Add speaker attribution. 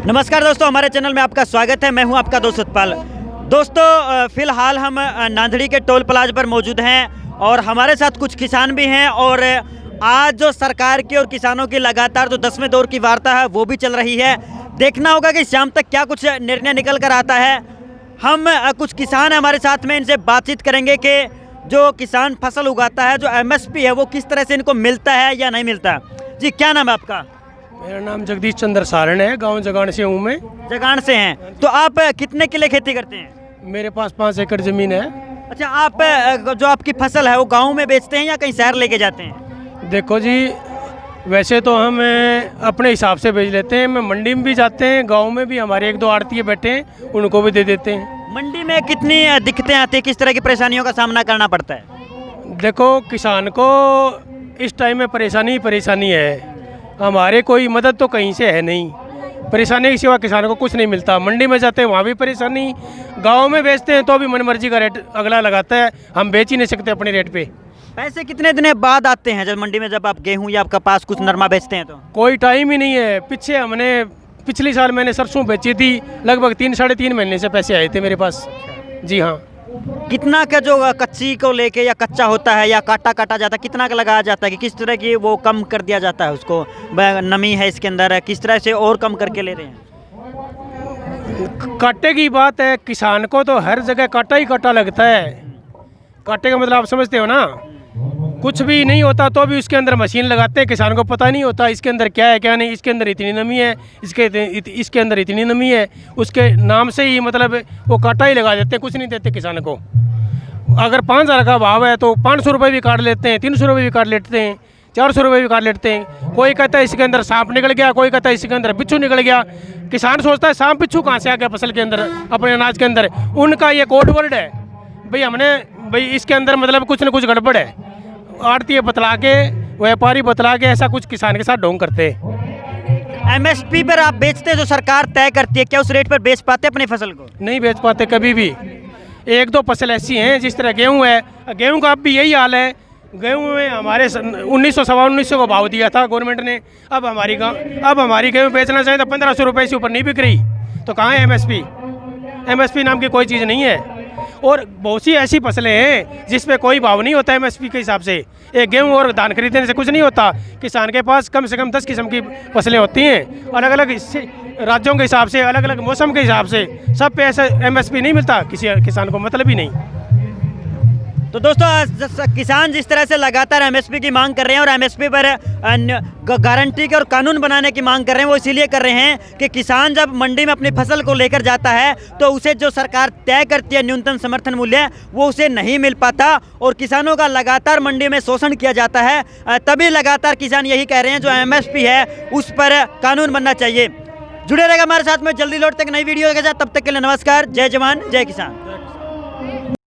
Speaker 1: नमस्कार दोस्तों, हमारे चैनल में आपका स्वागत है। मैं हूं आपका दोस्त उत्पल। दोस्तों, फिलहाल हम नांदड़ी के टोल प्लाजा पर मौजूद हैं और हमारे साथ कुछ किसान भी हैं। और आज जो सरकार की और किसानों की लगातार जो 10वें दौर की वार्ता है वो भी चल रही है। देखना होगा कि शाम तक क्या कुछ निर्णय निकल कर आता है। हम कुछ किसान हमारे साथ में, इनसे बातचीत करेंगे कि जो किसान फसल उगाता है, जो MSP है वो किस तरह से इनको मिलता है या नहीं मिलता। जी, क्या नाम है आपका?
Speaker 2: मेरा नाम जगदीश चंद्र सारण है, गांव जगान से हूँ मैं।
Speaker 1: जगान से हैं, तो आप कितने किले खेती करते हैं?
Speaker 2: मेरे पास 5 एकड़ ज़मीन है।
Speaker 1: अच्छा, आप जो आपकी फसल है वो गांव में बेचते हैं या कहीं शहर लेके जाते हैं?
Speaker 2: देखो जी, वैसे तो हम अपने हिसाब से बेच लेते हैं। मैं मंडी में भी जाते हैं, गांव में भी हमारे 1-2 आड़ती बैठे हैं, उनको भी दे देते हैं।
Speaker 1: मंडी में कितनी दिक्कतें आती है, किस तरह की परेशानियों का सामना करना पड़ता है?
Speaker 2: देखो, किसान को इस टाइम में परेशानी ही परेशानी है। हमारे कोई मदद तो कहीं से है नहीं, परेशानी के सिवा किसान को कुछ नहीं मिलता। मंडी में जाते हैं वहाँ भी परेशानी, गांव में बेचते हैं तो भी मनमर्जी का रेट अगला लगाता है, हम बेच ही नहीं सकते अपने रेट पे।
Speaker 1: पैसे कितने दिन बाद आते हैं जब मंडी में, जब आप गेहूं या आपका पास कुछ नरमा बेचते हैं तो?
Speaker 2: कोई टाइम ही नहीं है। पिछली साल मैंने सरसों बेची थी, लगभग 3-3.5 महीने से पैसे आए थे मेरे पास। जी हाँ।
Speaker 1: कितना का जो कच्ची को लेके या कच्चा होता है या काटा जाता है, कितना का लगाया जाता है कि किस तरह की वो कम कर दिया जाता है उसको? नमी है इसके अंदर, किस तरह से और कम करके ले रहे हैं?
Speaker 2: कांटे की बात है, किसान को तो हर जगह कांटा ही कांटा लगता है। कांटे का मतलब आप समझते हो ना, कुछ भी नहीं होता तो भी उसके अंदर मशीन लगाते हैं। किसान को पता नहीं होता इसके अंदर क्या है क्या नहीं, इसके अंदर इतनी नमी है, इसके अंदर इतनी नमी है, उसके नाम से ही मतलब वो कांटा ही लगा देते हैं, कुछ नहीं देते किसान को। अगर 5,000 का भाव है तो 500 रुपये भी काट लेते हैं, 300 रुपये भी काट लेते हैं, 400 रुपये भी काट लेते हैं। कोई कहता है इसके अंदर सांप निकल गया, कोई कहता है इसके अंदर बिच्छू निकल गया। किसान सोचता है सांप बिच्छू कहाँ से आ गया फसल के अंदर, अपने अनाज के अंदर। उनका ये कोड वर्ड है भाई इसके अंदर मतलब कुछ न कुछ गड़बड़ है। आड़ती बतला के, व्यापारी बतला के ऐसा कुछ किसान के साथ ढोंग करते हैं।
Speaker 1: MSP पर आप बेचते हैं जो सरकार तय करती है, क्या उस रेट पर बेच पाते हैं अपनी फसल को?
Speaker 2: नहीं बेच पाते कभी भी। 1-2 फसल ऐसी हैं, जिस तरह गेहूं है, गेहूं का अब भी यही हाल है। गेहूं में हमारे 1900 को भाव दिया था गवर्नमेंट ने। अब हमारी गेहूं बेचना चाहिए तो 1500 रुपये से ऊपर नहीं बिक रही, तो कहाँ है MSP नाम की कोई चीज़ नहीं है। और बहुत सी ऐसी फसलें हैं जिस पे कोई भाव नहीं होता MSP के हिसाब से। एक गेहूं और धान खरीदने से कुछ नहीं होता। किसान के पास कम से कम 10 किस्म की फसलें होती हैं, अलग अलग राज्यों के हिसाब से, अलग अलग मौसम के हिसाब से। सब पे ऐसा MSP नहीं मिलता, किसी किसान को मतलब ही नहीं।
Speaker 1: तो दोस्तों, किसान जिस तरह से लगातार MSP की मांग कर रहे हैं और MSP पर गारंटी के और कानून बनाने की मांग कर रहे हैं, वो इसीलिए कर रहे हैं कि किसान जब मंडी में अपनी फसल को लेकर जाता है तो उसे जो सरकार तय करती है न्यूनतम समर्थन मूल्य, वो उसे नहीं मिल पाता और किसानों का लगातार मंडी में शोषण किया जाता है। तभी लगातार किसान यही कह रहे हैं जो MSP है उस पर कानून बनना चाहिए। जुड़े रहेगा हमारे साथ में, जल्दी लौटते एक नई वीडियो के साथ। तब तक के लिए नमस्कार। जय जवान जय किसान।